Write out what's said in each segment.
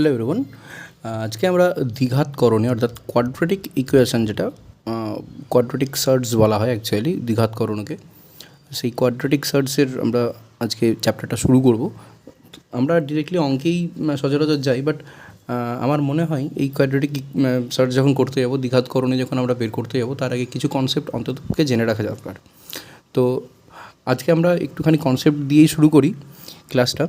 Hello everyone, আজকে আমরা দ্বিঘাতকরণে অর্থাৎ কোয়াড্রেটিক ইকুয়েশন, যেটা কোয়াড্রেটিক সার্চ বলা হয় অ্যাকচুয়ালি দ্বিঘাতকরণকে, সেই কোয়াড্রেটিক সার্চের আমরা আজকে চ্যাপ্টারটা শুরু করব। আমরা ডিরেক্টলি অঙ্কেই সচরাচর যাই, বাট আমার মনে হয় এই কোয়াড্রেটিক সার্চ যখন করতে যাব, দ্বিঘাতকরণে যখন আমরা বের করতে যাব, তার আগে কিছু কনসেপ্ট অন্ততপক্ষে জেনে রাখা দরকার। তো আজকে আমরা একটুখানি কনসেপ্ট দিয়েই শুরু করি ক্লাসটা।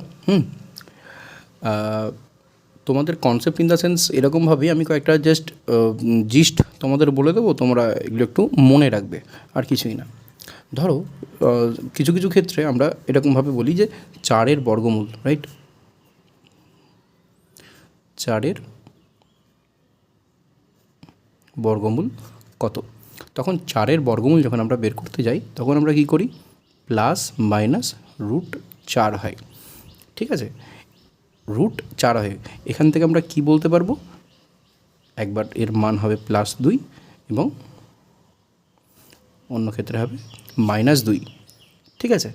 তোমাদের কনসেপ্ট ইন দ্য সেন্স এরকমভাবেই আমি কয়েকটা জাস্ট জিস্ট তোমাদের বলে দেবো, তোমরা এগুলো একটু মনে রাখবে, আর কিছুই না। ধরো কিছু কিছু ক্ষেত্রে আমরা এরকমভাবে বলি যে 4-এর বর্গমূল, রাইট? 4-এর বর্গমূল কত? তখন 4-এর বর্গমূল যখন আমরা বের করতে যাই, তখন আমরা কী করি? প্লাস মাইনাস √4 হয়, ঠিক আছে? √4 হয়। এখান থেকে আমরা কি বলতে পারবো? একবার এর মান হবে +2 এবং অন্য ক্ষেত্রে হবে -2, ঠিক আছে?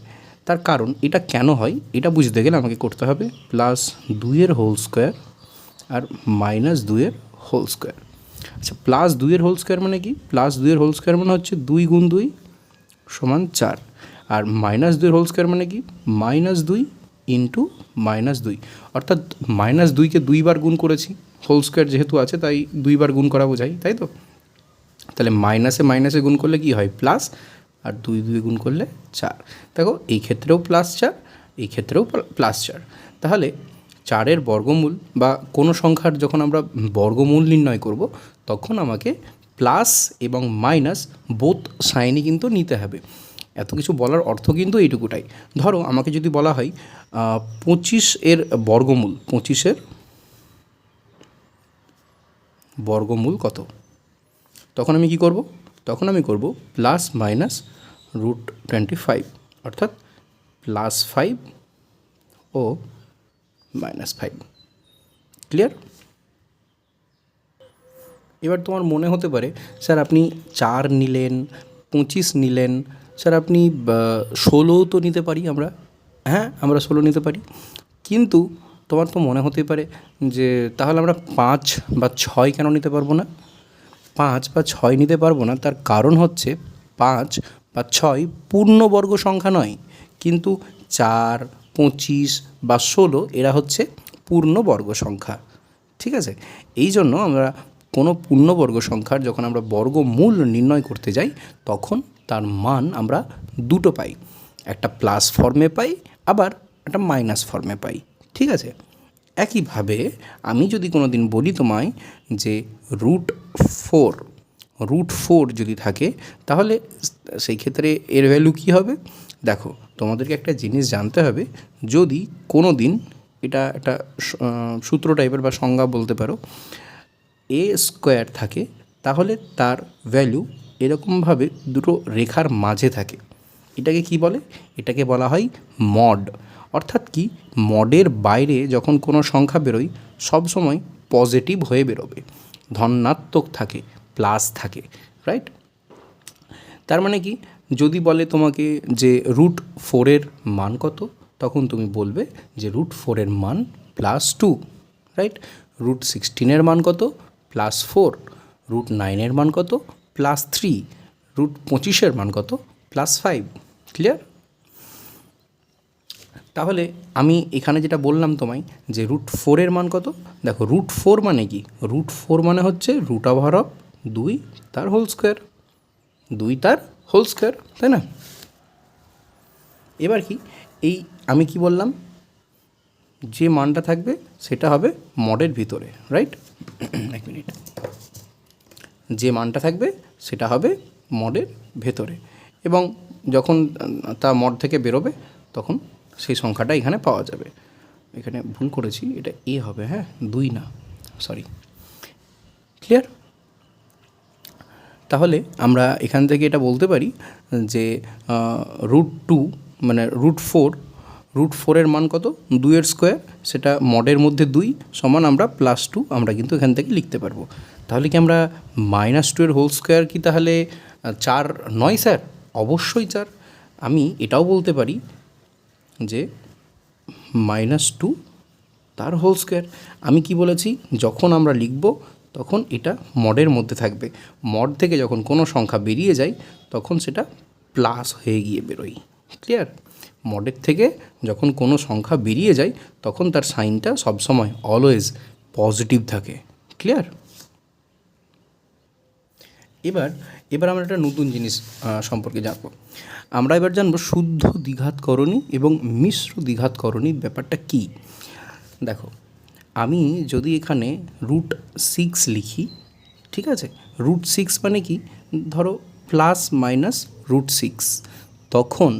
তার কারণ এটা কেন হয় এটা বুঝতে গেলে আমাকে করতে হবে +2-এর হোল স্কোয়ার আর -2-এর হোল স্কোয়ার। আচ্ছা, +2-এর হোল স্কোয়ার মানে কি? +2-এর হোল স্কোয়ার মানে হচ্ছে 2 গুণ 2 সমান 4, আর -2-এর হোল স্কোয়ার মানে কি? -2 ইন্টু -2, অর্থাৎ -2কে 2বার গুণ করেছি, হোল স্কোয়ার যেহেতু আছে তাই 2বার গুণ করা বোঝাই, তাই তো? তাহলে মাইনাসে মাইনাসে গুণ করলে কি হয়? প্লাস, আর 2 গুণ করলে 4। দেখো এই ক্ষেত্রেও +4, এই ক্ষেত্রেও +4। তাহলে 4-এর বর্গমূল বা কোনো সংখ্যার যখন আমরা বর্গমূল নির্ণয় করব, তখন আমাকে প্লাস এবং মাইনাস বোথ সাইনই কিন্তু নিতে হবে। এত কিছু বলার অর্থ কিন্তু এইটুকুটাই। ধরো আমাকে যদি বলা হয় 25-এর বর্গমূল, 25-এর বর্গমূল কত? তখন আমি কি করব? তখন আমি করব প্লাস মাইনাস √25, অর্থাৎ +5 ও -5। ক্লিয়ার? এবার তোমার মনে হতে পারে, স্যার আপনি 4 নিলেন, 25 নিলেন, স্যার আপনি 16ও তো নিতে পারি আমরা। হ্যাঁ, আমরা 16 নিতে পারি, কিন্তু তোমার তো মনে হতে পারে যে তাহলে আমরা 5 বা 6 কেন নিতে পারবো না? 5 বা 6 নিতে পারবো না, তার কারণ হচ্ছে 5 বা 6 পূর্ণবর্গ সংখ্যা নয়, কিন্তু 4, 25 বা 16 এরা হচ্ছে পূর্ণবর্গ সংখ্যা, ঠিক আছে? এই জন্য আমরা কোনো পূর্ণবর্গ সংখ্যার যখন আমরা বর্গমূল নির্ণয় করতে যাই, তখন তার মান আমরা দুটো পাই, একটা প্লাস ফর্মে পাই, আবার একটা মাইনাস ফর্মে পাই, ঠিক আছে? একইভাবে আমি যদি কোনো দিন বলি তোমায় যে √4 যদি থাকে, তাহলে সেই ক্ষেত্রে এর ভ্যালু কী হবে? দেখো, তোমাদেরকে একটা জিনিস জানতে হবে, যদি কোনো দিন এটা একটা সূত্র টাইপের বা সংজ্ঞা বলতে পারো, a² থাকে, তাহলে তার ভ্যালু এরকমভাবে দুটো রেখার মাঝে থাকে। এটাকে কি বলে? এটাকে বলা হয় মড। অর্থাৎ কি, মডের বাইরে যখন কোনো সংখ্যা বেরোয়, সবসময় পজিটিভ হয়ে বেরোবে, ধনাত্মক থাকে, প্লাস থাকে, রাইট? তার মানে কি, যদি বলে তোমাকে যে √4-এর মান কত, তখন তুমি বলবে যে √4-এর মান +2, রাইট? √16-এর মান কত? +4। √9-এর মান কত? +3। √25-এর মান কত? +5। ক্লিয়ার? তাহলে আমি এখানে যেটা বললাম তোমায় যে √4-এর মান কত, দেখো √4 মানে কি? √4 মানে হচ্ছে √2 তার হোল স্কোয়ার, 2 তার হোল স্কোয়ার, তাই না? এবার কি, এই আমি কি বললাম, যে মানটা থাকবে সেটা হবে মডের ভিতরে, রাইট? এক মিনিট। যে মানটা থাকবে সেটা হবে মডের ভেতরে, এবং যখন তা মড থেকে বেরোবে, তখন সেই সংখ্যাটা এখানে পাওয়া যাবে। এখানে ভুল করেছি, এটা এ হবে, হ্যাঁ, 2 না, সরি। ক্লিয়ার? তাহলে আমরা এখান থেকে এটা বলতে পারি যে √2 মানে √4-এর মান কত? 2-এর স্কোয়ার, সেটা মডের মধ্যে 2 সমান আমরা +2 আমরা কিন্তু এখান থেকে লিখতে পারবো। তাহলে কি আমরা -2-এর হোল স্কোয়ার কি তাহলে 4 নয় স্যার? অবশ্যই 4। আমি এটাও বলতে পারি যে -2 তার হোল স্কোয়ার। আমি কি বলেছি, যখন আমরা লিখব তখন এটা মডের মধ্যে থাকবে, মড থেকে যখন কোনো সংখ্যা বেরিয়ে যায় তখন সেটা প্লাস হয়ে গিয়ে বেরোয়। ক্লিয়ার? মডের থেকে যখন কোনো সংখ্যা বেরিয়ে যায় তখন তার সাইনটা সবসময় অলওয়েজ পজিটিভ থাকে। ক্লিয়ার? এবার আমরা একটা নতুন জিনিস সম্পর্কে জানব। আমরা এবার জানবো শুদ্ধ দ্বিঘাতকরণী এবং মিশ্র দ্বিঘাতকরণীর ব্যাপারটা কী। দেখো, আমি যদি এখানে √6 লিখি, ঠিক আছে, √6 মানে কি, ধরো প্লাস মাইনাস √6, তখন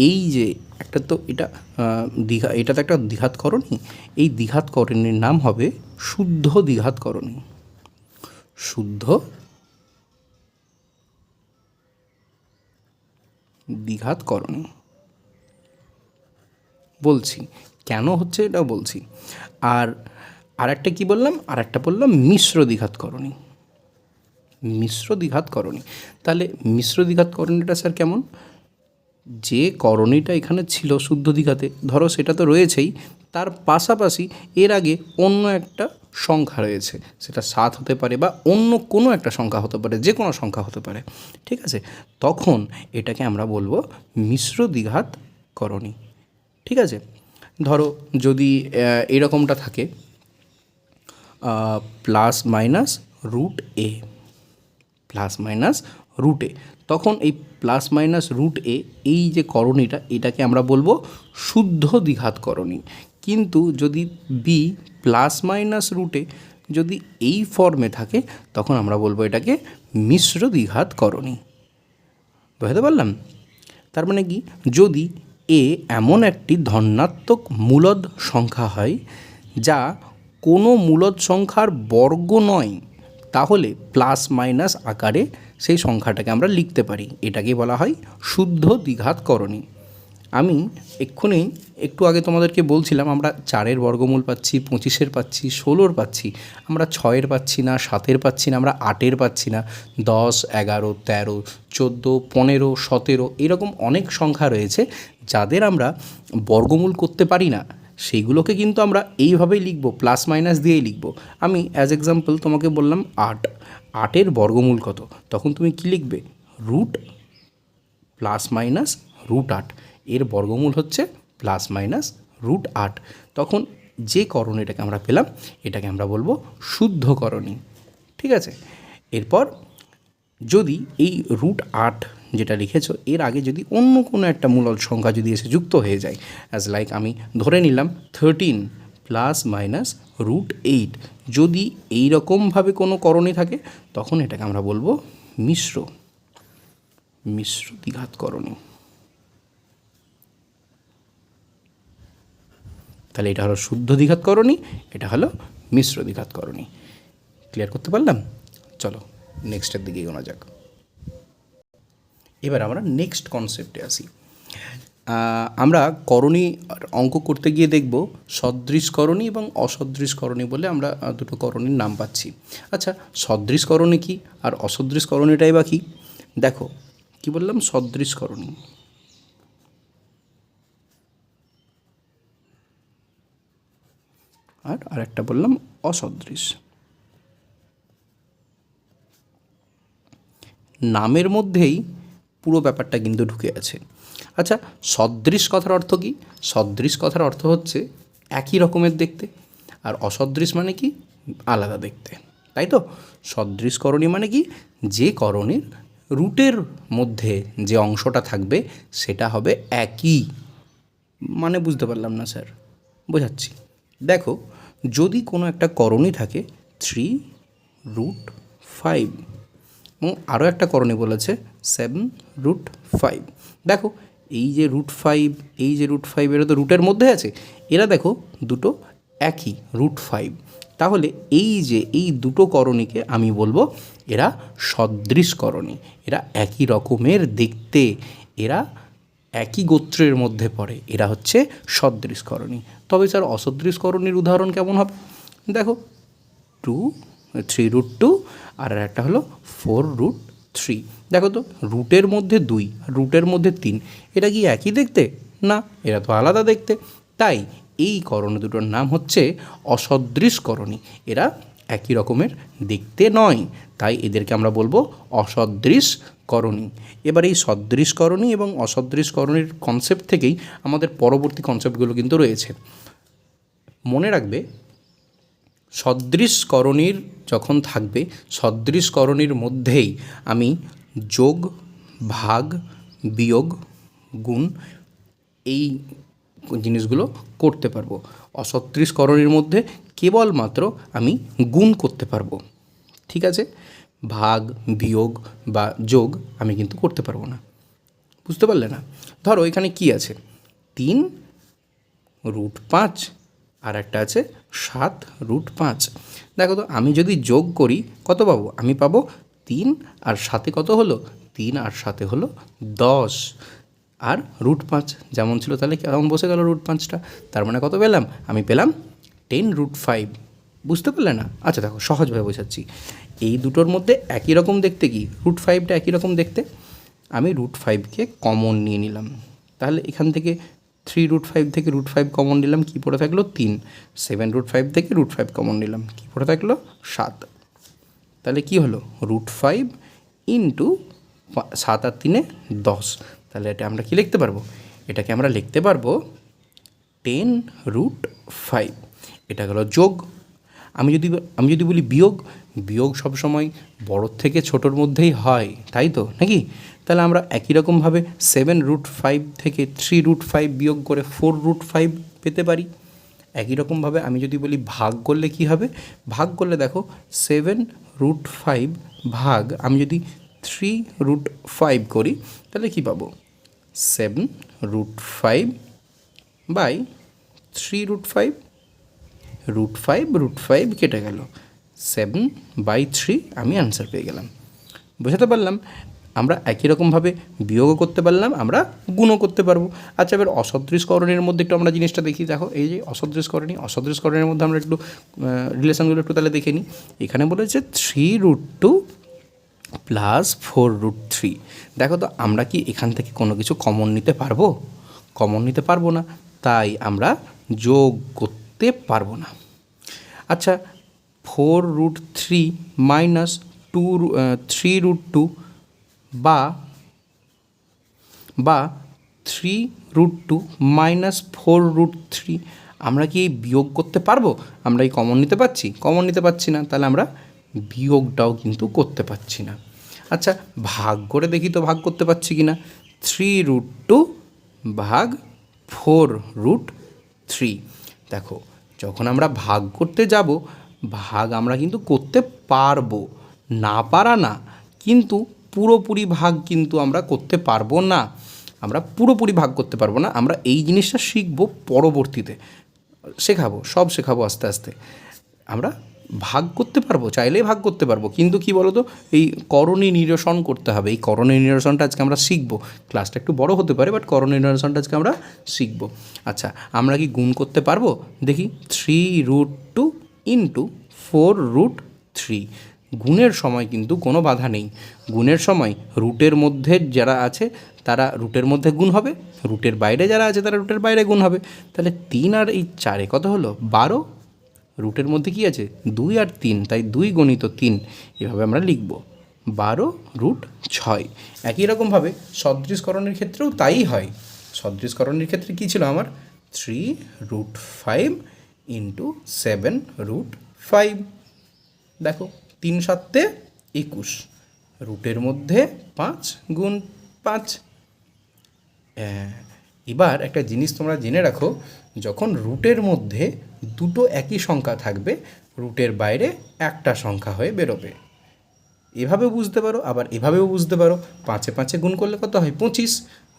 এই যে একটা তো এটা এটা তো একটা দ্বিঘাতকরণী, এই দ্বিঘাতকরণীর নাম হবে শুদ্ধ দ্বিঘাতকরণী। শুদ্ধ দ্বিঘাতকরণী বলছি, কেন হচ্ছে এটা বলছি। আর একটা কী বললাম, আর একটা বললাম মিশ্র দ্বিঘাতকরণী। মিশ্র দ্বিঘাতকরণী, তাহলে মিশ্র দ্বিঘাতকরণীটা স্যার কেমন? যে করণীটা এখানে ছিল শুদ্ধ দ্বিঘাতে, ধরো সেটা তো রয়েছেই, তার পাশাপাশি এর আগে অন্য একটা সংখ্যা রয়েছে, সেটা 7 হতে পারে বা অন্য কোনো একটা সংখ্যা হতে পারে, যে কোনো সংখ্যা হতে পারে, ঠিক আছে, তখন এটাকে আমরা বলবো মিশ্র দ্বিঘাতকরণী। ঠিক আছে, ধরো যদি এরকমটা থাকে plus minus √a, plus minus √a, তখন এই প্লাস মাইনাস √a এই যে করণীটা, এটাকে আমরা বলবো শুদ্ধ দ্বিঘাতকরণী। কিন্তু যদি বি প্লাস মাইনাস √a যদি এই ফর্মে থাকে তখন আমরা বলবো এটাকে মিশ্র দ্বিঘাতকরণী। বুঝতে পারলাম? তার মানে কি, যদি এ এমন একটি ধনাত্মক মূলদ সংখ্যা হয় যা কোনো মূলদ সংখ্যার বর্গ নয়, তাহলে প্লাস মাইনাস আকারে সেই সংখ্যাটাকে আমরা লিখতে পারি, এটাকে বলা হয় শুদ্ধ দ্বিঘাতকরণী। আমি এক্ষুনি একটু আগে তোমাদেরকে বলছিলাম আমরা 4-এর বর্গমূল পাচ্ছি, 25-এর পাচ্ছি, 16-র পাচ্ছি, আমরা 6-এর পাচ্ছি না, 7-এর পাচ্ছি না, আমরা 8-এর পাচ্ছি না, 10, 11, 13, 14, 15, 17 এরকম অনেক সংখ্যা রয়েছে যাদের আমরা বর্গমূল করতে পারি না। সেইগুলোকে কিন্তু আমরা এইভাবেই লিখব, প্লাস মাইনাস দিয়েই লিখব। আমি অ্যাজ এক্সাম্পল তোমাকে বললাম 8-এর বর্গমূল কত, তখন তুমি কি লিখবে, √ প্লাস মাইনাস √8, এর বর্গমূল হচ্ছে প্লাস মাইনাস √8। তখন যে করণীটাকে আমরা পেলাম এটাকে আমরা বলবো শুদ্ধকরণী। ঠিক আছে, এরপর যদি এই √8 যেটা লিখেছো এর আগে যদি অন্য কোনো একটা মূলদ সংখ্যা যদি এসে যুক্ত হয়ে যায়, অ্যাজ লাইক আমি ধরে নিলাম 13 প্লাস মাইনাস √8, যদি এই রকমভাবে কোনো করণী থাকে তখন এটাকে আমরা বলবো মিশ্র দ্বিঘাতকরণী। তাহলে এটা হলো শুদ্ধ দ্বিঘাতকরণী, এটা হলো মিশ্র দ্বিঘাতকরণী। ক্লিয়ার করতে পারলাম? চলো নেক্সটের দিকে এগোনো যাক। এবার আমরা নেক্সট কনসেপ্টে আসি। আমরা করণী অঙ্ক করতে গিয়ে দেখব সদৃশকরণী এবং অসদৃশকরণী বলে আমরা দুটো করণীর নাম পাচ্ছি। আচ্ছা, সদৃশকরণী কী আর অসদৃশকরণীটাই বা কী? দেখো কি বললাম, সদৃশকরণী, আর একটা বললাম অসদৃশ। নামের মধ্যেই পুরো ব্যাপারটা কিন্তু ঢুকে আছে। আচ্ছা, সদৃশ কথার অর্থ কী? সদৃশ কথার অর্থ হচ্ছে একই রকমের দেখতে, আর অসদৃশ মানে কি, আলাদা দেখতে, তাই তো? সদৃশকরণী মানে কি, যে করণীর রুটের মধ্যে যে অংশটা থাকবে সেটা হবে একই। মানে বুঝতে পারলাম না স্যার, বোঝাচ্ছি। দেখো, যদি কোনো একটা করণী থাকে 3√5 এবং আরও একটা করণী বলেছে 7√5, দেখো এই যে √5, এই যে √5, এরা তো রুটের মধ্যে আছে, এরা দেখো দুটো একই √5, তাহলে এই দুটো করণীকে আমি বলবো এরা সদৃশকরণী, এরা একই রকমের দেখতে, এরা একই গোত্রের মধ্যে পড়ে, এরা হচ্ছে সদৃশকরণী। তবে স্যার অসদৃশকরণীর উদাহরণ কেমন হবে? দেখো 3√2 আর একটা হলো 4√3, দেখো তো রুটের মধ্যে 2 আর রুটের মধ্যে 3, এটা কি একই দেখতে? না, এরা তো আলাদা দেখতে। তাই এই করণী দুটোর নাম হচ্ছে অসদৃশ করণী। এরা একই রকমের দেখতে নয়, তাই এদেরকে আমরা বলবো অসদৃশ করণী। এবার এই সদৃশ করণী এবং অসদৃশ করণীর কনসেপ্ট থেকেই আমাদের পরবর্তী কনসেপ্টগুলো কিন্তু রয়েছে। মনে রাখবে, সদৃশ করণীর যখন থাকবে, সদৃশ করণীর মধ্যেই আমি যোগ, ভাগ, বিয়োগ, গুণ এই জিনিসগুলো করতে পারবো। অসদৃশ করণীর মধ্যে কেবলমাত্র আমি গুণ করতে পারবো, ঠিক আছে? ভাগ, বিয়োগ বা যোগ আমি কিন্তু করতে পারবো না। বুঝতে পারলে না? ধরো এখানে কি আছে, 3√5 আর একটা আছে 7√5। দেখো তো, আমি যদি যোগ করি কত পাবো? আমি পাবো 3 আর 7 কত হলো? 3 আর 7 হলো 10, আর √5 যেমন ছিল তাহলে কেমন বসে গেল √5টা। তার মানে কত পেলাম? আমি পেলাম 10√5। বুঝতে পারলে না? আচ্ছা দেখো, সহজভাবে বোঝাচ্ছি। এই দুটোর মধ্যে একই রকম দেখতে, কি √5টা একই রকম দেখতে, আমি √5কে কমন নিয়ে নিলাম। তাহলে এখান থেকে 3√5 থেকে √5 কমন নিলাম, কী পড়ে থাকলো? 3। 7√5 থেকে √5 কমন নিলাম, কী পড়ে থাকলো? 7। তাহলে কি হলো? √5 ইন্টু 7 আর 3 10। তাহলে এটা আমরা কি লিখতে পারবো? এটাকে আমরা লিখতে পারবো 10√5। এটা গেল যোগ। আমি যদি বলি বিয়োগ, বিয়োগ সবসময় বড়োর থেকে ছোটোর মধ্যেই হয়, তাই তো নাকি? তাহলে আমরা একই রকমভাবে 7√5 থেকে 3√5 বিয়োগ করে 4√5 পেতে পারি। একই রকমভাবে আমি যদি বলি ভাগ করলে কি হবে? ভাগ করলে দেখো, 7√5 ভাগ আমি যদি 3√5 করি তাহলে কি পাবো? 7√5 বাই 3√5। √5 কেটে গেল, 7/3 আমি আনসার পেয়ে গেলাম। বোঝাতে পারলাম? আমরা একই রকমভাবে বিয়োগও করতে পারলাম, আমরা গুণও করতে পারবো। আচ্ছা, এবার অসদৃশ করণীর মধ্যে একটু আমরা জিনিসটা দেখি। দেখো, এই যে অসদৃশ করণীর মধ্যে আমরা একটু রিলেশনগুলো একটু তাহলে দেখে নিই। এখানে বলেছে 3√2 প্লাস 4√3। দেখো তো, আমরা কি এখান থেকে কোনো কিছু কমন নিতে পারবো? কমন নিতে পারবো না, তাই আমরা যোগ করতে পারবো না। আচ্ছা, 4√3 মাইনাস 3√2 বা 3√2 মাইনাস 4√3, আমরা কি এই বিয়োগ করতে পারবো? আমরা এই কমন নিতে পারছি? কমন নিতে পারছি না, তাহলে আমরা বিয়োগটাও কিন্তু করতে পারছি না। আচ্ছা, ভাগ করে দেখি তো ভাগ করতে পারছি কি না। 3√2 ভাগ 4√3। দেখো, যখন আমরা ভাগ করতে যাব, ভাগ আমরা কিন্তু করতে পারবো, না পারা না, কিন্তু পুরোপুরি ভাগ কিন্তু আমরা করতে পারবো না। আমরা পুরোপুরি ভাগ করতে পারবো না। আমরা এই জিনিসটা শিখবো পরবর্তীতে, সব শেখাবো আস্তে আস্তে। আমরা ভাগ করতে পারবো, চাইলেই ভাগ করতে পারবো, কিন্তু কি বলো তো, এই করণী নিরসন করতে হবে। এই করণী নিরসনটা আজকে আমরা শিখবো। ক্লাসটা একটু বড় হতে পারে, বাট করণী নিরসনটা আজকে আমরা শিখবো। আচ্ছা, আমরা কি গুণ করতে পারবো? দেখি, 3√2 ইন্টু 4√3। গুণের সময় কিন্তু কোনো বাধা নেই। গুণের সময় রুটের মধ্যে যারা আছে তারা রুটের মধ্যে গুণ হবে, রুটের বাইরে যারা আছে তারা রুটের বাইরে গুণ হবে। তাহলে 3 আর এই 4 কত হলো? 12। রুটের মধ্যে কি আছে? 2 আর 3, তাই 2 গুণিত 3, এভাবে আমরা লিখব 12√6। একই রকমভাবে সদৃশকরণের ক্ষেত্রেও তাই হয়। সদৃশকরণের ক্ষেত্রে কী ছিল আমার? 3√5 ইন্টু 7√5। দেখো, 3 7 21, রুটের মধ্যে 5 গুণ 5। এবার একটা জিনিস তোমরা জেনে রাখো, যখন রুটের মধ্যে দুটো একই সংখ্যা থাকবে, রুটের বাইরে একটা সংখ্যা হয়ে বেরোবে। এভাবেও বুঝতে পারো, আবার এভাবেও বুঝতে পারো। 5 5 গুণ করলে কত হয়? 25।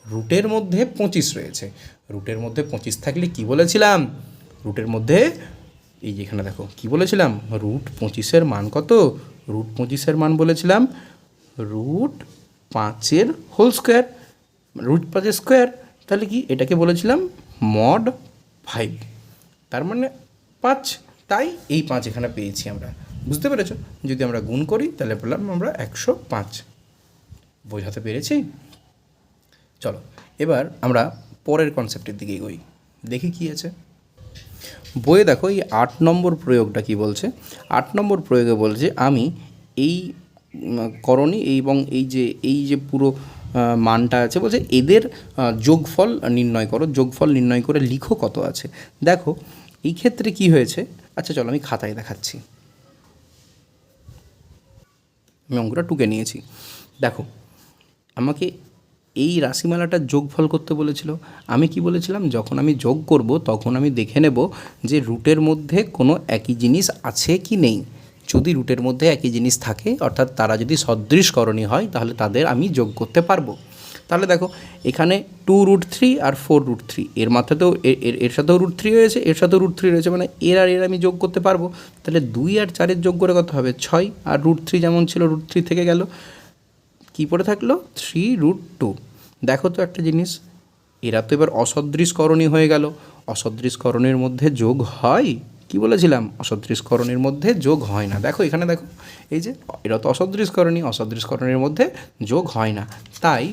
রুটের মধ্যে 25 রয়েছে। রুটের মধ্যে 25 থাকলে কি বলেছিলাম? রুটের মধ্যে এই যেখানে দেখো কি বলেছিলাম, √25 মান কত? √25 মান বলেছিলাম √5 হোল স্কোয়ার, √5 স্কোয়ার। তাহলে কি এটাকে বলেছিলাম mod 5, তার মানে 5, তাই এই 5 এখানে পেয়েছি আমরা। বুঝতে পেরেছ? যদি আমরা গুণ করি তাহলে বললাম আমরা 105। বোঝাতে পেরেছি? চলো এবার আমরা পরের কনসেপ্টের দিকে এগোই, দেখি কি আছে। বইয়ে দেখো এই 8 নম্বর প্রয়োগটা কি বলছে। 8 নম্বর প্রয়োগে বলছে আমি এই করণী এবং এই যে পুরো মানটা আছে, বলছে এদের যোগফল নির্ণয় করো, যোগফল নির্ণয় করে লিখো কত আছে। দেখো এই ক্ষেত্রে কি হয়েছে, আচ্ছা চলো আমি খাতায় দেখাচ্ছি। আমি অঙ্কটা টুকে নিয়েছি। দেখো আমাকে এই রাশিমালাটার যোগফল করতে বলেছিল। আমি কি বলেছিলাম, যখন আমি যোগ করব তখন আমি দেখে নেব যে রুটের মধ্যে কোনো একই জিনিস আছে কি নেই। যদি রুটের মধ্যে একই জিনিস থাকে, অর্থাৎ তারা যদি সদৃশকরণী হয়, তাহলে তাদের আমি যোগ করতে পারবো। তাহলে দেখো এখানে 2√3 আর 4√3, এর মাথাতেও এর সাথেও √3 রয়েছে, এর সাথেও √3 রয়েছে, মানে এর আর এর আমি যোগ করতে পারবো। তাহলে 2 আর 4-এর যোগ করে কত হবে, 6, আর √3 যেমন ছিল √3 থেকে গেল, কী পড়ে থাকলো 3√2। দেখো তো একটা জিনিস, এরা তো এবার অসদৃশকরণী হয়ে গেল। অসদৃশকরণের মধ্যে যোগ হয়, কি বলেছিলাম, অসদৃশকরণের মধ্যে যোগ হয় না। দেখো এখানে দেখো, এই যে এরা তো অসদৃশকরণী, অসদৃশকরণের মধ্যে যোগ হয় না। তাই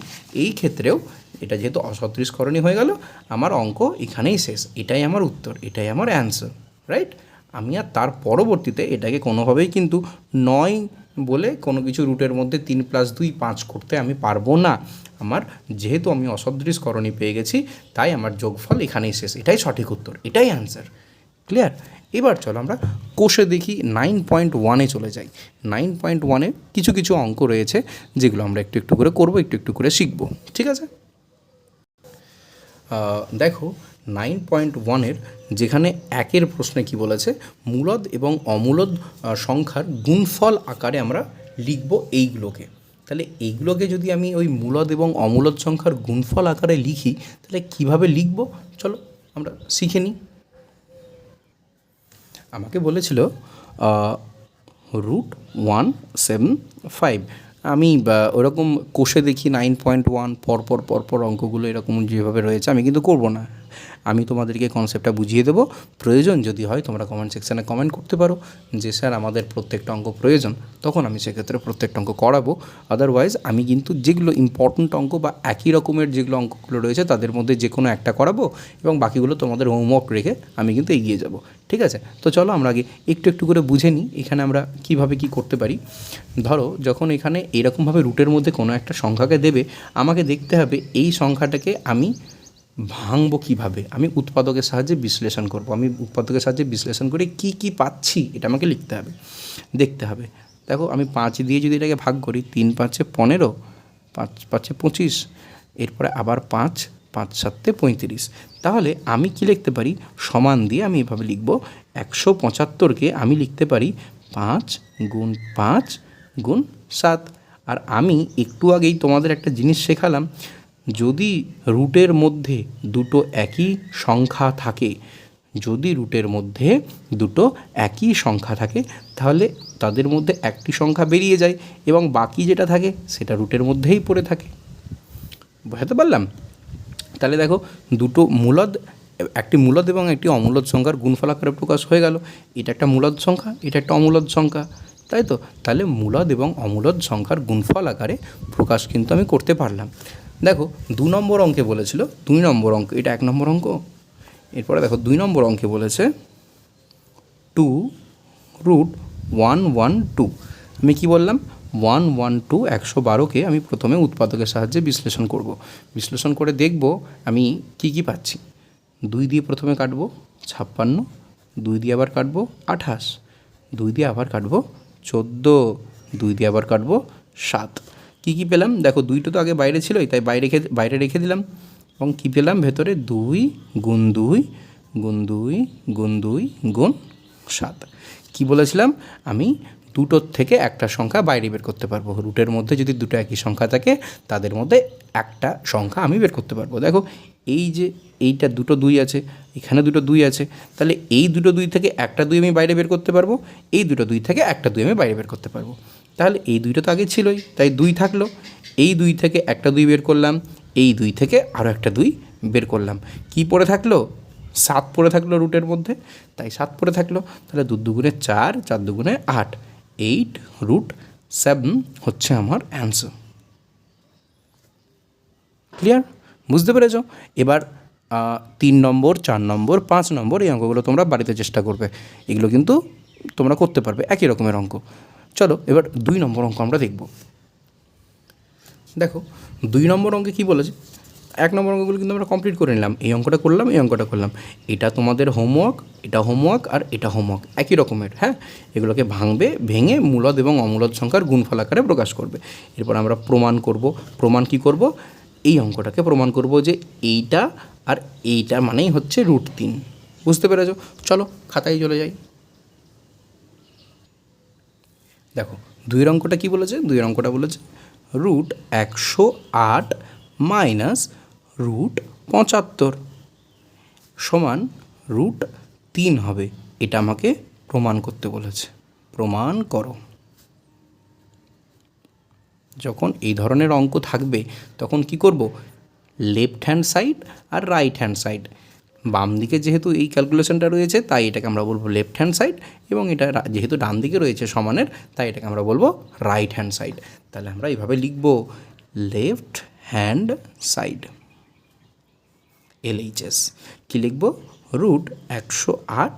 এই ক্ষেত্রেও এটা যেহেতু অসদৃশকরণী হয়ে গেল, আমার অঙ্ক এখানেই শেষ। এটাই আমার উত্তর, এটাই আমার অ্যান্সার, রাইট। আমি আর তার পরবর্তীতে এটাকে কোনোভাবেই কিন্তু 9 বলে কোনো কিছু রুটের মধ্যে 3 + 2 5 করতে আমি পারবো না। আমার যেহেতু আমি অসদৃশকরণী পেয়ে গেছি, তাই আমার যোগফল এখানেই শেষ। এটাই সঠিক উত্তর, এটাই অ্যান্সার। ক্লিয়ার? এবার চলো আমরা কোষে দেখি 9.1-এ চলে যাই। 9.1-এ কিছু কিছু অঙ্ক রয়েছে যেগুলো আমরা একটু একটু করে করবো, একটু একটু করে শিখবো, ঠিক আছে। দেখো 9.1-এর যেখানে 1-এর প্রশ্নে কি বলেছে, মূলদ এবং অমূলদ সংখ্যার গুণফল আকারে আমরা লিখব এইগুলোকে। তাহলে এইগুলোকে যদি আমি ওই মূলদ এবং অমূলদ সংখ্যার গুণফল আকারে লিখি, তাহলে কিভাবে লিখব চলো আমরা শিখে নিই। আমাকে বলেছিল √175। আমি ওরকম কোষে দেখি 9.1 পরপর অঙ্কগুলো এরকম যেভাবে রয়েছে আমি কিন্তু করব না। আমি তোমাদেরকে কনসেপ্টটা বুঝিয়ে দেবো। প্রয়োজন যদি হয় তোমরা কমেন্ট সেকশানে কমেন্ট করতে পারো যে স্যার আমাদের প্রত্যেকটা অঙ্ক প্রয়োজন, তখন আমি সেক্ষেত্রে প্রত্যেকটা অঙ্ক করাবো। আদারওয়াইজ আমি কিন্তু যেগুলো ইম্পর্ট্যান্ট অঙ্ক বা একই রকমের যেগুলো অঙ্কগুলো রয়েছে তাদের মধ্যে যে কোনো একটা করাবো, এবং বাকিগুলো তোমাদের হোমওয়ার্ক রেখে আমি কিন্তু এগিয়ে যাব, ঠিক আছে। তো চলো আমরা আগে একটু একটু করে বুঝে নিই এখানে আমরা কিভাবে কি করতে পারি। ধরো যখন এখানে এরকমভাবে রুটের মধ্যে কোনো একটা সংখ্যাকে দেবে, আমাকে দেখতে হবে এই সংখ্যাটাকে আমি ভাঙবো কীভাবে। আমি উৎপাদকের সাহায্যে বিশ্লেষণ করব। আমি উৎপাদকের সাহায্যে বিশ্লেষণ করে কি কি পাচ্ছি এটা আমাকে লিখতে হবে, দেখতে হবে। দেখো আমি 5 দিয়ে যদি এটাকে ভাগ করি, 3 × 5 = 15, 5 × 5 = 25, এরপরে আবার 5, 5 × 7 = 35। তাহলে আমি কি লিখতে পারি, সমান দিয়ে আমি এভাবে লিখব, 175-কে আমি লিখতে পারি 5 × 5 × 7। আর আমি একটু আগেই তোমাদের একটা জিনিস শেখালাম, যদি রুটের মধ্যে দুটো একই সংখ্যা থাকে, যদি রুটের মধ্যে দুটো একই সংখ্যা থাকে, তাহলে তাদের মধ্যে একটি সংখ্যা বেরিয়ে যায় এবং বাকি যেটা থাকে সেটা রুটের মধ্যেই পড়ে থাকে। বোঝাতে পারলাম? তাহলে দেখো দুটো মূলদ, একটি মূলদ এবং একটি অমূলদ সংখ্যার গুণফল আকারে প্রকাশ হয়ে গেল। এটা একটা মূলদ সংখ্যা, এটা একটা অমূলদ সংখ্যা, তাই তো। তাহলে মূলদ এবং অমূলদ সংখ্যার গুণফল আকারে প্রকাশ কিন্তু আমি করতে পারলাম। দেখো 2 নম্বর অঙ্কে বলেছিল, 2 নম্বর অঙ্ক, এটা 1 নম্বর অঙ্ক। এরপরে দেখো 2 নম্বর অঙ্কে বলেছে 2√112। আমি কি বললাম, 112 112-কে আমি প্রথমে উৎপাদকের সাহায্যে বিশ্লেষণ করব। বিশ্লেষণ করে দেখব আমি কি কি পাচ্ছি। 2 দিয়ে প্রথমে কাটবো 56, 2 দিয়ে আবার কাটবো 28, 2 দিয়ে আবার কাটবো 14, 2 দিয়ে আবার কাটবো 7। কী কী পেলাম দেখো, 2টা তো আগে বাইরে ছিলই, তাই বাইরে রেখে দিলাম, এবং কী পেলাম ভেতরে, 2 × 2 × 2 × 2 × 7। কী বলেছিলাম, আমি দুটোর থেকে একটা সংখ্যা বাইরে বের করতে পারবো। রুটের মধ্যে যদি দুটো একই সংখ্যা থাকে, তাদের মধ্যে একটা সংখ্যা আমি বের করতে পারবো। দেখো এই যে এইটা দুটো 2 আছে, এখানে দুটো 2 আছে, তাহলে এই দুটো 2 থেকে একটা 2 আমি বাইরে বের করতে পারবো, এই দুটো 2 থেকে একটা 2 আমি বাইরে বের করতে পারবো। তাহলে এই 2টা তো আগে ছিলই, তাই 2 থাকলো। এই 2 থেকে একটা 2 বের করলাম, এই 2 থেকে আরও একটা 2 বের করলাম। কি পড়ে থাকলো, 7 পড়ে থাকলো রুটের মধ্যে, তাই 7 পড়ে থাকলো। তাহলে 2 × 2 = 4, 4 × 2 = 8, 8√7 হচ্ছে আমার অ্যান্সার। ক্লিয়ার? বুঝতে পেরেছ? এবার 3 নম্বর, 4 নম্বর, 5 নম্বর এই অঙ্কগুলো তোমরা বাড়িতে চেষ্টা করবে, এগুলো কিন্তু তোমরা করতে পারবে, একই রকমের অঙ্ক। চলো এবার 2 নম্বর অঙ্ক আমরা দেখব। দেখো 2 নম্বর অঙ্কে কী বলেছে, 1 নম্বর অঙ্কগুলো কিন্তু আমরা কমপ্লিট করে নিলাম, এই অঙ্কটা করলাম, এই অঙ্কটা করলাম, এটা তোমাদের হোমওয়ার্ক, এটা হোমওয়ার্ক আর এটা হোমওয়ার্ক একই রকমের। হ্যাঁ, এগুলোকে ভাঙবে, ভেঙে মূলদ এবং অমূলদ সংখ্যার গুণফল আকারে প্রকাশ করবে। এরপর আমরা প্রমাণ করব। প্রমাণ কি করব, এই অঙ্কটাকে প্রমাণ করব যে এইটা আর এইটা মানেই হচ্ছে √3। বুঝতে পেরেছ? চলো খাতায় চলে যাই। দেখো 2-এর অঙ্কটা কী বলেছে, 2-এর অঙ্কটা বলেছে √108 মাইনাস √75 সমান √3 হবে, এটা আমাকে প্রমাণ করতে বলেছে। প্রমাণ করো। যখন এই ধরনের অঙ্ক থাকবে তখন কি করব, লেফট হ্যান্ড সাইড আর রাইট হ্যান্ড সাইড, বাম দিকে যেহেতু এই ক্যালকুলেশনটা রয়েছে তাই এটাকে আমরা বলবো লেফট হ্যান্ড সাইড, এবং এটা যেহেতু ডান দিকে রয়েছে সমানের তাই এটাকে আমরা বলবো রাইট হ্যান্ড সাইড। তাহলে আমরা এইভাবে লিখব, লেফট হ্যান্ড সাইড LHS কী লিখব, √108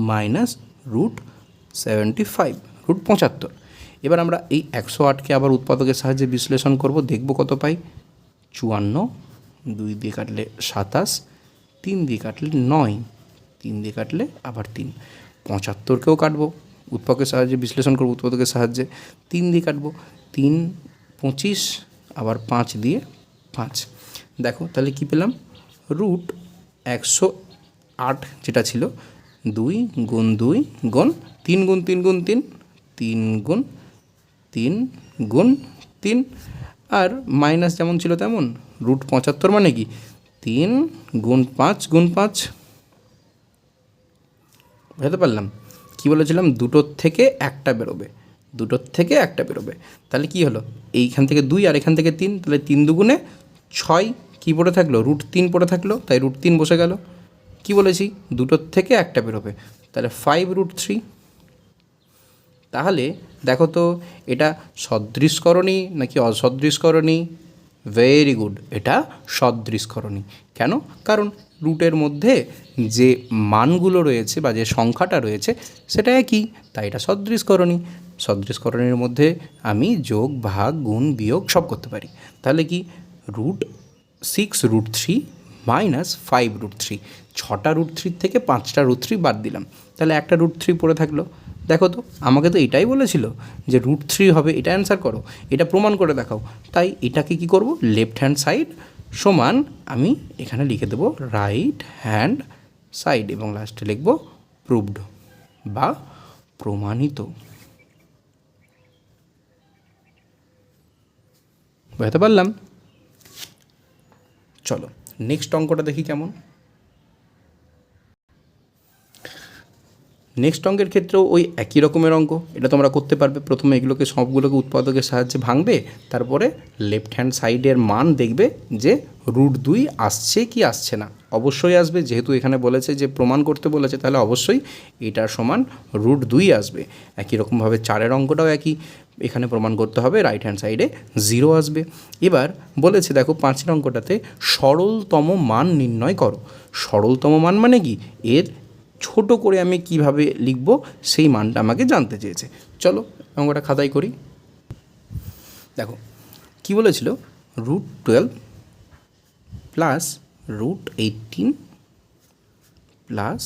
মাইনাস √75 √75। এবার আমরা এই 108কে আবার উৎপাদকের সাহায্যে বিশ্লেষণ করব, দেখব কত পাই। 54, 2 দিয়ে কাটলে 27, 3 দিয়ে কাটলে 9, 3 দিয়ে কাটলে আবার 3, 75কেও কাটবো, উৎপাদকের সাহায্যে বিশ্লেষণ করব, উৎপাদকের সাহায্যে 3 দিয়ে কাটবো, 3 25 আবার 5 দিয়ে 5। দেখো তাহলে কী পেলাম, √108 যেটা ছিল 2 গুণ 2 গুণ 3 গুণ 3 গুণ 3, 3 গুণ 3 গুণ 3, আর মাইনাস যেমন ছিল তেমন, √75 মানে কি 3 গুণ 5 গুণ 5। বুঝতে পারলাম? কী বলেছিলাম, দুটোর থেকে একটা বেরোবে, দুটোর থেকে একটা বেরোবে। তাহলে কি হলো, এইখান থেকে 2 আর এখান থেকে 3, তাহলে 3 দুগুণে 6, কী পড়ে থাকলো, √3 পড়ে থাকলো, তাই √3 বসে গেল। কি বলেছি, দুটোর থেকে একটা বেরোবে, তাহলে 5√3। তাহলে দেখো তো এটা সদৃশকরণী নাকি অসদৃশকরণী? ভেরি গুড, এটা সদৃশকরণী। কেন? কারণ রুটের মধ্যে যে মানগুলো রয়েছে বা যে সংখ্যাটা রয়েছে সেটা একই, তাই এটা সদৃশকরণী। সদৃশকরণীর মধ্যে আমি যোগ, ভাগ, গুণ, বিয়োগ সব করতে পারি। তাহলে কি, √6√3 মাইনাস 5√3, 6টা √3 থেকে 5টা √3 বাদ দিলাম, তাহলে একটা √3 পড়ে থাকলো। দেখো তো, আমাকে তো এটাই বলেছিল যে √3 হবে, এটা অ্যান্সার করো, এটা প্রমাণ করে দেখাও। তাই এটাকে কি করব, লেফট হ্যান্ড সাইড সমান আমি এখানে লিখে দেবো রাইট হ্যান্ড সাইড, এবং লাস্টে লিখব প্রুভড বা প্রমাণিত। বুঝতে পারলাম? চলো নেক্সট অঙ্কটা দেখি কেমন। নেক্সট অঙ্কের ক্ষেত্রেও ওই একই রকমের অঙ্ক, এটা তোমরা করতে পারবে। প্রথমে এগুলোকে সবগুলোকে উৎপাদকের সাহায্যে ভাঙবে, তারপরে লেফট হ্যান্ড সাইডের মান দেখবে যে √2 আসছে কি আসছে না। অবশ্যই আসবে, যেহেতু এখানে বলেছে যে প্রমাণ করতে বলেছে, তাহলে অবশ্যই এটার সমান √2 আসবে। একই রকমভাবে 4-এর অঙ্কটাও একই, এখানে প্রমাণ করতে হবে রাইট হ্যান্ড সাইডে 0 আসবে। এবার বলেছে দেখো 5-এর অঙ্কটাতে সরলতম মান নির্ণয় করো। সরলতম মান মানে কি, এর ছোট করে আমি কিভাবে লিখব সেই মানটা আমাকে জানতে চেয়েছে। চলো অঙ্কটা খাতায় করি। দেখো কি বলেছিল, √12 প্লাস √18 প্লাস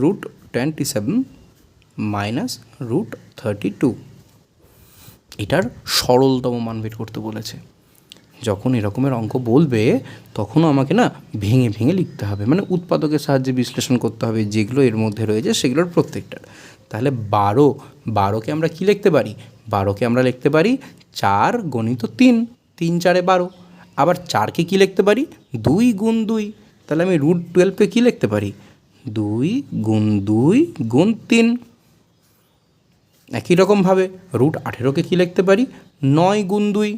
√27 মাইনাস √32, এটার সরলতম মান বের করতে বলেছে। যখন এরকমের অঙ্ক বলবে তখনও আমাকে না ভেঙে ভেঙে লিখতে হবে, মানে উৎপাদকের সাহায্যে বিশ্লেষণ করতে হবে যেগুলো এর মধ্যে রয়েছে সেগুলোর প্রত্যেকটার। তাহলে 12কে আমরা কি লিখতে পারি, 12কে আমরা লিখতে পারি 4 গণিত 3, 3 4 12। আবার 4কে কী লিখতে পারি, 2 গুণ 2। তাহলে আমি √12কে কী লিখতে পারি, 2 গুণ 2 গুণ 3। একই রকমভাবে √18কে কী লিখতে পারি, 9 গুণ 2,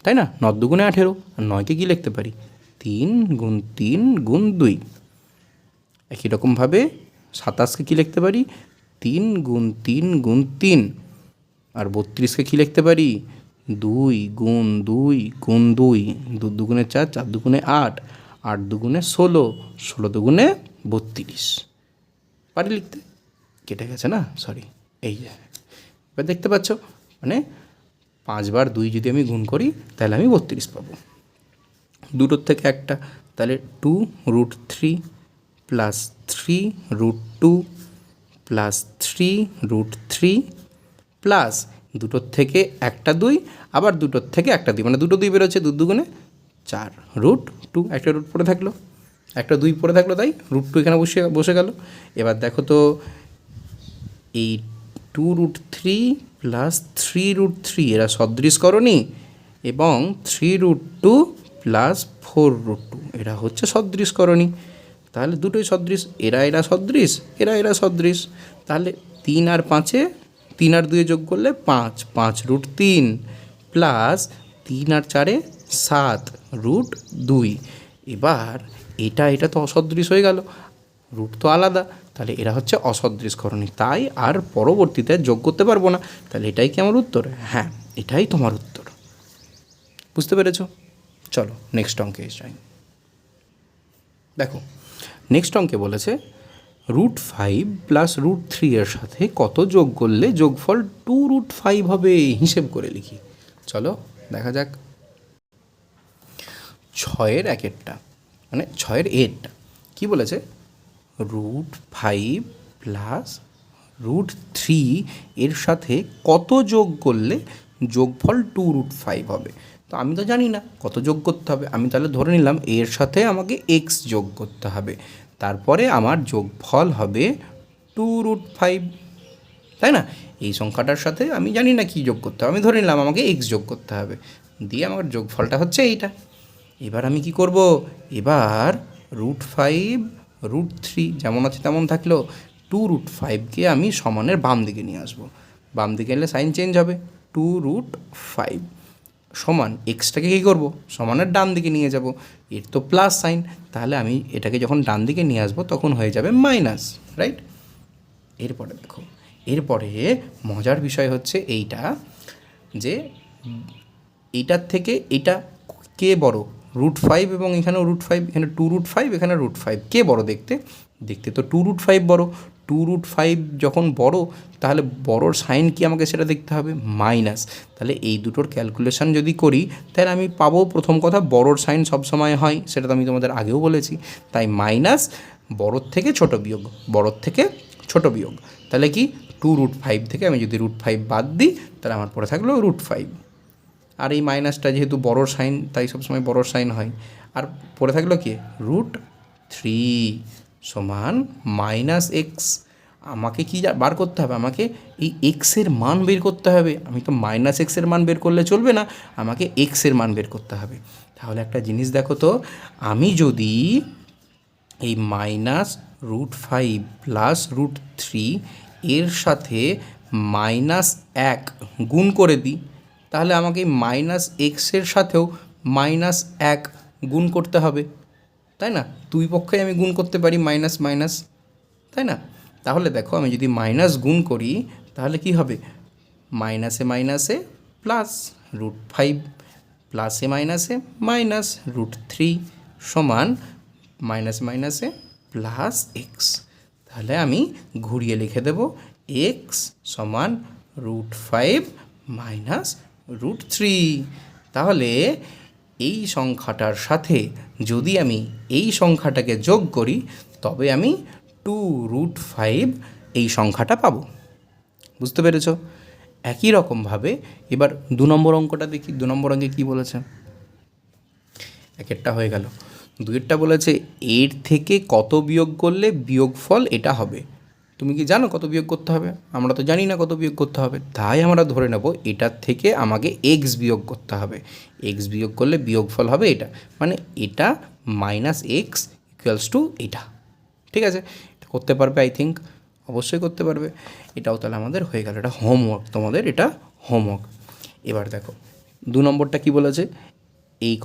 তাই না, 9 দুগুণে 18। আর 9কে কী লিখতে পারি, 3 গুণ 3 গুণ 2। একই রকমভাবে 27কে কী লিখতে পারি, 3 গুণ 3 গুণ 3। আর 32কে কী লিখতে পারি, 2 গুণ 2 গুণ 2, 2 দুগুণে 4, 4 দুগুণে 8, 8 দুগুণে 16, 16 দুগুণে 32। পারি লিখতে? কেটে গেছে না, সরি, এই যে এবার দেখতে পাচ্ছ, মানে 5 বার 2 যদি আমি গুণ করি তাহলে আমি 32 পাবো। দুটোর থেকে একটা, তাহলে 2√3 প্লাস 3√2 প্লাস 3√3 প্লাস দুটোর থেকে একটা 2, আবার দুটোর থেকে একটা 2, মানে দুটো 2 বেরোচ্ছে, 2 দুগুণে 4√2, একটা রুট পড়ে থাকলো, একটা 2 পড়ে থাকলো, তাই √2 এখানে বসে গেল। এবার দেখো তো, এই 2√3 প্লাস 3√3 এরা সদৃশকরণী, এবং 3√2 প্লাস 4√2 এরা হচ্ছে সদৃশকরণী। তাহলে দুটোই সদৃশ, এরা সদৃশ, এরা সদৃশ। তাহলে 3 আর 5-এ 3 আর 2 যোগ করলে 5, 5√3 প্লাস 3 আর 4-এ 7√2। এবার এটা তো অসদৃশ হয়ে গেল, রুট তো আলাদা, তাহলে এরা হচ্ছে অসদৃশকরণী, তাই আর পরবর্তীতে যোগ করতে পারবো না। তাহলে এটাই কি আমার উত্তর? হ্যাঁ, এটাই তোমার উত্তর। বুঝতে পেরেছ? চলো নেক্সট অঙ্কে যাই। দেখো, নেক্সট অঙ্কে বলেছে √5 প্লাস √3 এর সাথে কত যোগ করলে যোগফল 2√5 হবে, হিসেব করে লিখি। চলো দেখা যাক। 6-এর একেরটা, মানে 6-এর এরটা কী বলেছে, √5 প্লাস √3 এর সাথে কত যোগ করলে যোগফল 2√5 হবে। তো আমি তো জানি না কত যোগ করতে হবে, আমি তাহলে ধরে নিলাম এর সাথে আমাকে x যোগ করতে হবে, তারপরে আমার যোগফল হবে 2√5, তাই না? এই সংখ্যাটার সাথে আমি জানি না কী যোগ করতে হবে, আমি ধরে নিলাম আমাকে x যোগ করতে হবে, দিয়ে আমার যোগফলটা হচ্ছে এইটা। এবার আমি কি করব, এবার √5 √3 যেমন আছে তেমন থাকলেও 2√5কে আমি সমানের বাম দিকে নিয়ে আসবো। বাম দিকে এলে সাইন চেঞ্জ হবে, 2√5 সমান এক্সটাকে কী করবো, সমানের ডান দিকে নিয়ে যাব, এর তো প্লাস সাইন, তাহলে আমি এটাকে যখন ডান দিকে নিয়ে আসবো তখন হয়ে যাবে মাইনাস, রাইট? এরপরে দেখো, এরপরে মজার বিষয় হচ্ছে এইটা, যে এইটার থেকে এটা কে বড়, √5 এবং এখানেও √5, এখানে 2√5, এখানে √5, কে বড় দেখতে? দেখতে তো 2√5 বড়। 2√5 যখন বড়, তাহলে বড়োর সাইন কি আমাকে সেটা দেখতে হবে, মাইনাস। তাহলে এই দুটোর ক্যালকুলেশন যদি করি তাহলে আমি পাবো, প্রথম কথা বড়োর সাইন সবসময় হয়, সেটা তো আমি তোমাদের আগেও বলেছি, তাই মাইনাস বড়োর থেকে ছোট বিয়োগ, বড়োর থেকে ছোট বিয়োগ, তাহলে কি 2√5 থেকে আমি যদি √5 বাদ দিই তাহলে আমার পড়ে থাকলো √5, আর এই মাইনাসটা যেহেতু বড়োর সাইন তাই সবসময় বড়োর সাইন হয়, আর পড়ে থাকলো কি √3 সমান -x। আমাকে কি বার করতে হবে, আমাকে এই এক্সের মান বের করতে হবে, আমি তো -x-এর মান বের করলে চলবে না, আমাকে এক্সের মান বের করতে হবে। তাহলে একটা জিনিস দেখো তো, আমি যদি এই -√5 প্লাস √3 এর সাথে -1 গুণ করে দিই, তাহলে আমাকে -x-এর সাথেও -1 গুণ করতে হবে, তাই না? দুই পক্ষে আমি গুণ করতে পারি মাইনাস মাইনাস, তাই না? তাহলে দেখো, আমি যদি মাইনাস গুণ করি তাহলে কি হবে, মাইনাসে মাইনাসে প্লাস √5, প্লাসে মাইনাসে মাইনাস √3 সমান মাইনাস মাইনাসে প্লাস এক্স। তাহলে আমি ঘুরিয়ে লিখে দেব এক্স সমান √5 মাইনাস √3। তাহলে এই সংখ্যাটার সাথে যদি আমি এই সংখ্যাটাকে যোগ করি তবে আমি 2√5 এই সংখ্যাটা পাবো। বুঝতে পেরেছ? একই রকমভাবে এবার 2 নম্বর অঙ্কটা দেখি। 2 নম্বর অঙ্কে কী বলেছে, একেরটা হয়ে গেল, দুইয়েরটা বলেছে এর থেকে কত বিয়োগ করলে বিয়োগফল এটা হবে। তুমি কি জানো কত বিয়োগ করতে হবে? আমরা তো জানি না কত বিয়োগ করতে হবে, তাই আমরা ধরে নেব এটার থেকে আমাকে এক্স বিয়োগ করতে হবে। এক্স বিয়োগ করলে বিয়োগফল হবে এটা, মানে এটা -x = এটা। ঠিক আছে, এটা করতে পারবে? আই থিঙ্ক অবশ্যই করতে পারবে। এটাও তাহলে আমাদের হয়ে গেল, এটা হোমওয়ার্ক তোমাদের, এটা হোমওয়ার্ক। এবার দেখো 2 নম্বরটা কি বলেছে, এই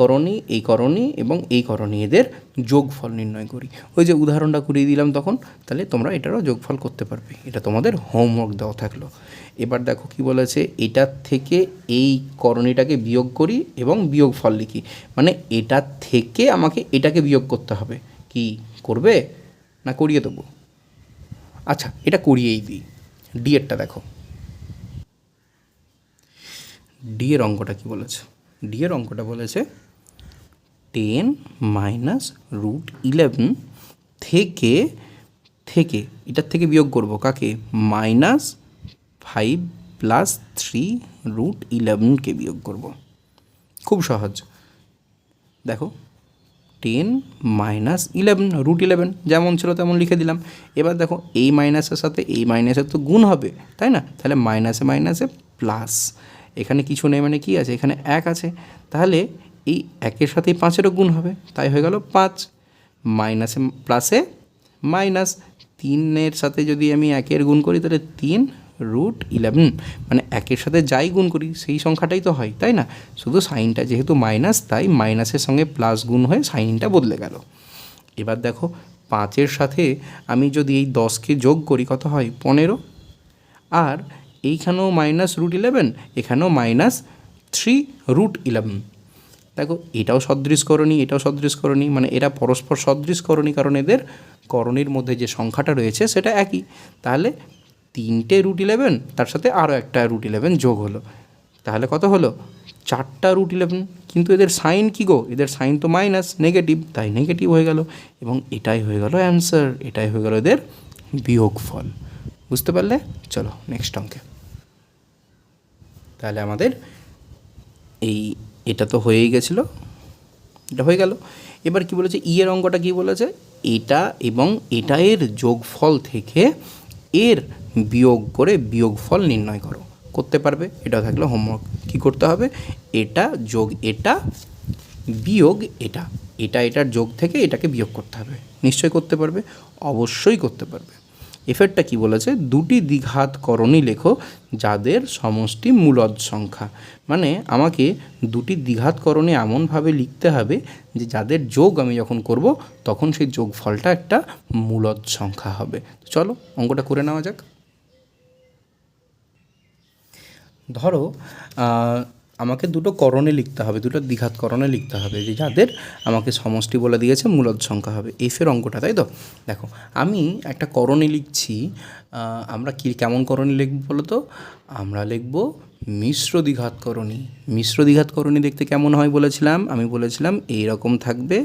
করণী এবং এই করণী এদের যোগফল নির্ণয় করি। ওই যে উদাহরণটা করিয়ে দিলাম তখন, তাহলে তোমরা এটারও যোগফল করতে পারবে। এটা তোমাদের হোমওয়ার্ক দেওয়া থাকলো। এবার দেখো কি বলেছে, এটার থেকে এই করণীটাকে বিয়োগ করি এবং বিয়োগফল লিখি। মানে এটার থেকে আমাকে এটাকে বিয়োগ করতে হবে। কি করবে না করিয়ে দেবো? আচ্ছা, এটা করিয়েই দিই। ডি এরটা দেখো, ডি এর অঙ্কটা কী বলেছে? ডি এর অঙ্কটা বলেছে 10 মাইনাস রুট 11 থেকে এটার থেকে বিয়োগ করব কাকে? -5 প্লাস 3 রুট 11কে বিয়োগ করব। খুব সহজ। দেখো 10 মাইনাস 11 রুট 11 যেমন ছিল তেমন লিখে দিলাম। এবার দেখো এই মাইনাসের সাথে এই মাইনাসের তো গুণ হবে, তাই না? তাহলে মাইনাসে মাইনাসে প্লাস, এখানে কিছু নেই মানে কি আছে? এখানে 1 আছে। তাহলে এই 1-এর সাথেই 5-এরও গুণ হবে, তাই হয়ে গেল 5। মাইনাসে প্লাসে মাইনাস, 3-এর সাথে যদি আমি 1-এর গুণ করি তাহলে 3 রুট 11, মানে 1-এর সাথে যাই গুণ করি সেই সংখ্যাটাই তো হয়, তাই না? শুধু সাইনটা যেহেতু মাইনাস, তাই মাইনাসের সঙ্গে প্লাস গুণ হয়ে সাইনটা বদলে গেল। এবার দেখো 5-এর সাথে আমি যদি এই 10কে যোগ করি কত হয়? 15। আর এইখানেও মাইনাস রুট 11, এখানেও মাইনাস 3 রুট 11। দেখো এটাও সদৃশকরণী, এটাও সদৃশকরণী, মানে এরা পরস্পর সদৃশকরণী, কারণ এদের করণীর মধ্যে যে সংখ্যাটা রয়েছে সেটা একই। তাহলে 3টে রুট 11 তার সাথে আরও একটা রুট 11 যোগ হলো, তাহলে কত হলো? 4টা রুট 11। কিন্তু এদের সাইন কী গো? এদের সাইন তো মাইনাস, নেগেটিভ, তাই নেগেটিভ হয়ে গেল। এবং এটাই হয়ে গেল অ্যান্সার, এটাই হয়ে গেল এদের বিয়োগফল। বুঝতে পারলে? চলো নেক্সট অঙ্কে। তাহলে আমাদের এটা তো হয়েই গেছিলো, এটা হয়ে গেল। এবার কি বলেছে? ই এর অঙ্কটা কী বলেছে? এটা এবং এটা এর যোগফল থেকে এর বিয়োগ করে বিয়োগফল নির্ণয় করো। করতে পারবে? এটা থাকলো হোমওয়ার্ক। কী করতে হবে? এটা যোগ এটা বিয়োগ এটা, এটার যোগ থেকে এটাকে বিয়োগ করতে হবে। নিশ্চয়ই করতে পারবে, অবশ্যই করতে পারবে। এফেক্টটা কি বলেছে? দুটি দ্বিঘাত করণী লেখো যাদের সমষ্টি মূলদ সংখ্যা। মানে আমাকে দুটি দ্বিঘাত করণী এমনভাবে লিখতে হবে যে যাদের যোগ আমি যখন করব তখন সেই যোগফলটা একটা মূলদ সংখ্যা হবে। চলো অঙ্কটা করে নেওয়া যাক। ধরো আমাকে দুটো করণে লিখতে হবে, দুটো দ্বিঘাত করণে লিখতে হবে যে যাদের আমাকে সমষ্টি বলে দিয়েছে মূলদ সংখ্যা হবে। এফের অঙ্কটা, তাই তো? দেখো আমি একটা করণে লিখছি। আমরা কেমন করণী লিখব বলো তো? আমরা লিখব মিশ্র দ্বিঘাত করণী। মিশ্র দ্বিঘাত করণী দেখতে কেমন হয় বলেছিলাম? আমি বলেছিলাম এইরকম থাকবে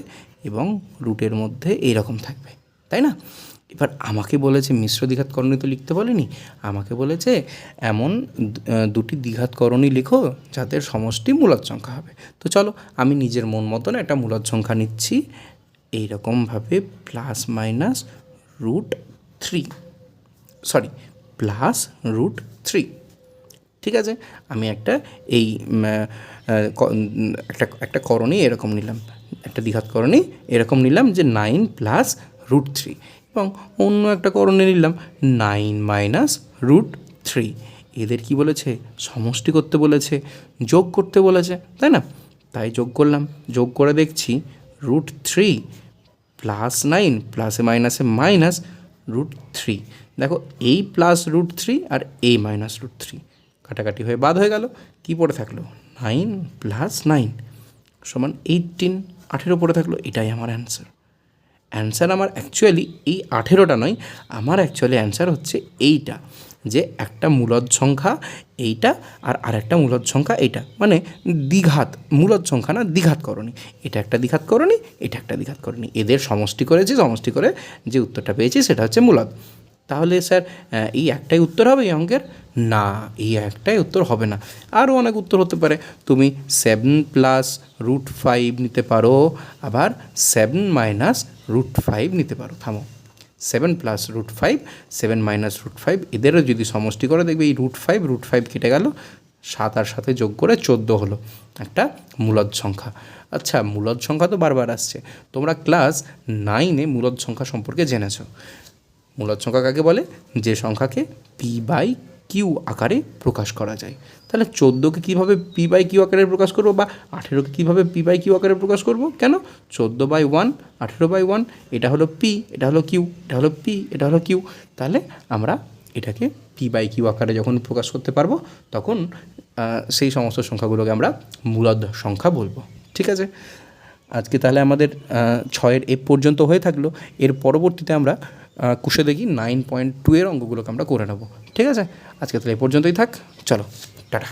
এবং রুটের মধ্যে এইরকম থাকবে, তাই না? এবার আমাকে বলেছে মিশ্র দ্বিঘাত করণী তো লিখতে বলেনি, আমাকে বলেছে এমন দুটি দ্বিঘাত করণী লিখো যাদের সমষ্টি মূলদ সংখ্যা হবে। তো চলো আমি নিজের মন মতন একটা মূলদ সংখ্যা নিচ্ছি, এইরকমভাবে plus minus root 3, sorry plus root 3। ঠিক আছে, আমি একটা একটা করণী এরকম নিলাম, একটা দ্বিঘাত করণী এরকম নিলাম যে 9 প্লাস রুট 3, এবং অন্য একটা করণী নিলাম 9 মাইনাস রুট 3। এদের কি বলেছে? সমষ্টি করতে বলেছে, যোগ করতে বলেছে, তাই না? তাই যোগ করলাম। যোগ করে দেখছি রুট 3 প্লাস 9 প্লাসে মাইনাসে মাইনাস রুট 3। দেখো এই প্লাস রুট 3 আর এই মাইনাস রুট 3 কাটাকাটি হয়ে বাদ হয়ে গেল। কি পড়ে থাকলো? 9 প্লাস 9 সমান 18, 18 পড়ে থাকলো। এটাই আমার অ্যান্সার আমার অ্যাকচুয়ালি এই 18টা নয়, আমার অ্যাকচুয়ালি অ্যান্সার হচ্ছে এইটা, যে একটা মূলদ সংখ্যা এইটা আর আরেকটা মূলদ সংখ্যা এইটা, মানে দ্বিঘাত, মূলদ সংখ্যা না দ্বিঘাত করণী। এটা একটা দ্বিঘাত করণী, এটা একটা দ্বিঘাত করণী, এদের সমষ্টি করেছি, সমষ্টি করে যে উত্তরটা পেয়েছি সেটা হচ্ছে মূলদ। তাহলে স্যার এই একটাই উত্তর হবে এই অঙ্কের? না, এই একটাই উত্তর হবে না, আরও অনেক উত্তর হতে পারে। তুমি 7 প্লাস রুট 5 নিতে পারো, আবার 7 মাইনাস রুট 5 নিতে পারো। থামো, 7 প্লাস রুট 5, 7 মাইনাস রুট 5, এদেরও যদি সমষ্টি করে দেখবে এই রুট 5 কেটে গেল, 7 আর সাথে যোগ করে 14 হলো একটা মূলদ সংখ্যা। আচ্ছা, মূলদ সংখ্যা তো বারবার আসছে, তোমরা ক্লাস 9-এ মূলদ সংখ্যা সম্পর্কে জেনেছো। মূলদ সংখ্যা কাকে বলে? যে সংখ্যাকে p/q কিউ আকারে প্রকাশ করা যায়। তাহলে 14কে কীভাবে পি বাই কিউ আকারে প্রকাশ করব, বা 18কে কীভাবে পি বাই কিউ আকারে প্রকাশ করব? কেন 14/1, 18/1, এটা হলো পি, এটা হলো কিউ, এটা হলো পি, এটা হলো কিউ। তাহলে আমরা এটাকে পি বাই কিউ আকারে যখন প্রকাশ করতে পারবো তখন সেই সমস্ত সংখ্যাগুলোকে আমরা মূলদ সংখ্যা বলবো। ঠিক আছে, আজকে তাহলে আমাদের 6-এর এ পর্যন্ত হয়ে থাকলো। এর পরবর্তীতে আমরা কুশে দেখি 9.2 এর অঙ্কগুলোকে আমরা করে নেব। ঠিক আছে, আজকে তাহলে এ পর্যন্তই থাক, চলো টাটা।